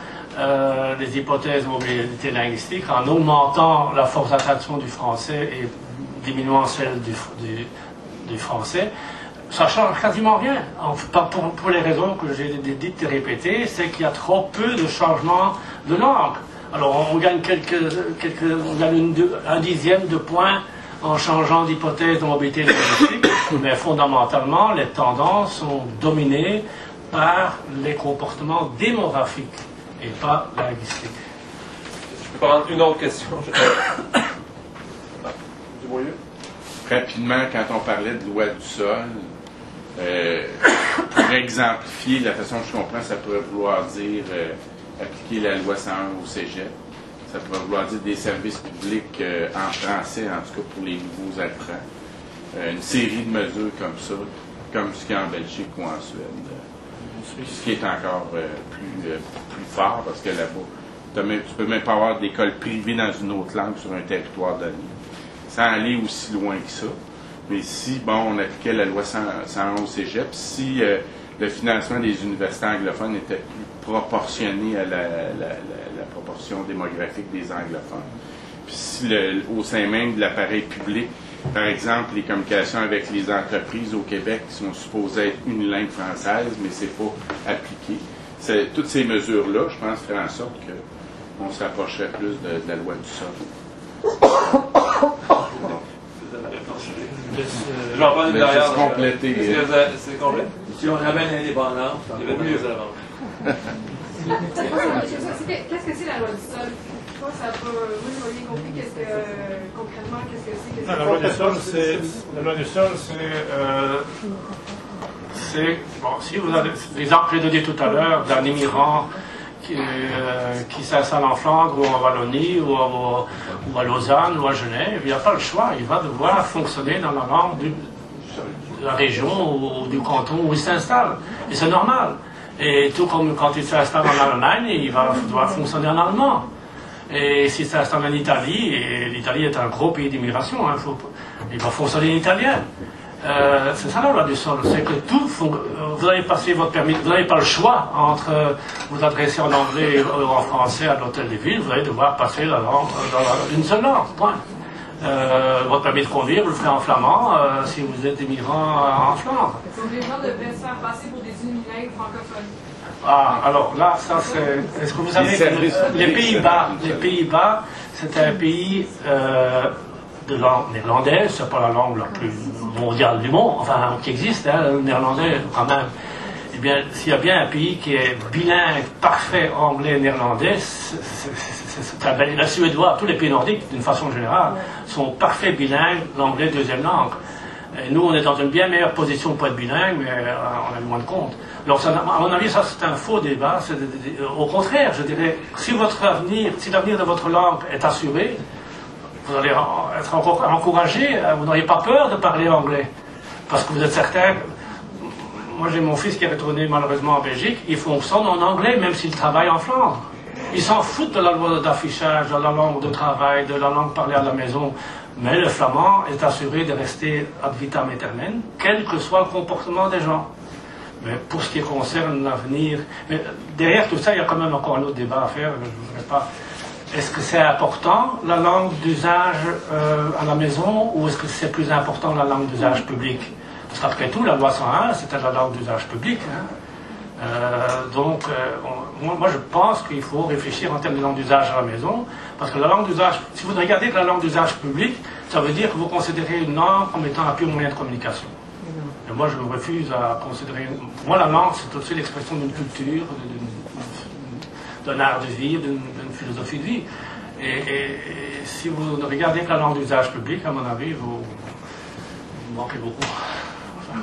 les hypothèses de mobilité linguistique, en augmentant la force d'attraction du français et diminuant celle du français. Ça ne change quasiment rien. Pour les raisons que j'ai dites et répétées, c'est qu'il y a trop peu de changements de langue. Alors, on gagne un dixième de point en changeant d'hypothèse de mobilité linguistique, mais fondamentalement, les tendances sont dominées par les comportements démographiques et pas linguistiques. Je peux prendre une autre question. Du Beaulieu? Rapidement, quand on parlait de loi du sol, pour exemplifier la façon dont je comprends, ça pourrait vouloir dire appliquer la loi 101 au cégep. Ça pourrait vouloir dire des services publics en français, en tout cas pour les nouveaux entrants. Une série de mesures comme ça, comme ce qu'il y a en Belgique ou en Suède. Ce qui est encore plus fort, parce que là-bas, tu peux même pas avoir d'école privée dans une autre langue sur un territoire donné, sans aller aussi loin que ça. Mais si, bon, on appliquait la loi 101 au cégep, si le financement des universités anglophones était plus proportionné à la proportion démographique des anglophones. Puis si au sein même de l'appareil public, par exemple, les communications avec les entreprises au Québec sont supposées être une langue française, mais c'est pas appliqué. Toutes ces mesures-là, je pense, feraient en sorte qu'on se rapprocherait plus de la loi du sol. Je vais en prendre une derrière. C'est complété. C'est complet? Si on avait l'indépendance, il y avait mieux avant. Qu'est-ce que c'est la loi du sol? Moi, je n'ai compris concrètement, qu'est-ce que c'est. La loi du sol, c'est bon, si vous avez l'exemple que j'ai donné tout à l'heure d'un immigrant qui s'installe en Flandre ou en Wallonie ou à Lausanne ou à Genève, il n'y a pas le choix, il va devoir fonctionner dans la langue de la région ou du canton où il s'installe. Et c'est normal. Et tout comme quand il s'installe en Allemagne, il va devoir fonctionner en allemand. Et s'il s'installe en Italie, et l'Italie est un gros pays d'immigration, hein, il va fonctionner en italien. C'est ça la loi du sol, c'est que vous allez passer votre permis, vous n'avez pas le choix entre vous adresser en anglais ou en français à l'hôtel de ville, vous allez devoir passer la langue dans une seule langue, point. Votre permis de conduire, vous le ferez en flamand si vous êtes immigrant en Flandre. Donc les gens devraient se faire passer pour des unilingues francophones. Ah, alors là, ça c'est... Est-ce que vous savez que les Pays-Bas, c'est un pays de langue néerlandaise, c'est pas la langue la plus mondiale du monde, enfin qui existe, hein, le néerlandais quand même. Eh bien, s'il y a bien un pays qui est bilingue, parfait anglais-néerlandais, la Suédois, tous les pays nordiques, d'une façon générale, sont parfaits bilingues, l'anglais deuxième langue. Et nous, on est dans une bien meilleure position pour être bilingue, mais on a moins de compte. Donc, ça, à mon avis, ça c'est un faux débat. Au contraire, je dirais, si l'avenir de votre langue est assuré, vous allez être encore encouragé, vous n'auriez pas peur de parler anglais. Parce que vous êtes certain. Moi, j'ai mon fils qui est retourné malheureusement en Belgique, il fonctionne en anglais, même s'il travaille en Flandre. Ils s'en foutent de la loi d'affichage, de la langue de travail, de la langue parlée à la maison. Mais le flamand est assuré de rester ad vitam aeternam, quel que soit le comportement des gens. Mais pour ce qui concerne l'avenir, derrière tout ça, il y a quand même encore un autre débat à faire. Je ne voudrais pas. Est-ce que c'est important la langue d'usage à la maison, ou est-ce que c'est plus important la langue d'usage public? Parce qu'après tout, la loi 101, c'était la langue d'usage public. Hein. Moi, je pense qu'il faut réfléchir en termes de langue d'usage à la maison, parce que la langue d'usage, si vous regardez la langue d'usage public, ça veut dire que vous considérez une langue comme étant un pur moyen de communication. Et moi, je me refuse à considérer... Moi, la langue, c'est aussi l'expression d'une culture, d'un art de vie, d'une philosophie de vie. Et si vous ne regardez que la langue d'usage public, à mon avis, vous manquez beaucoup. Enfin.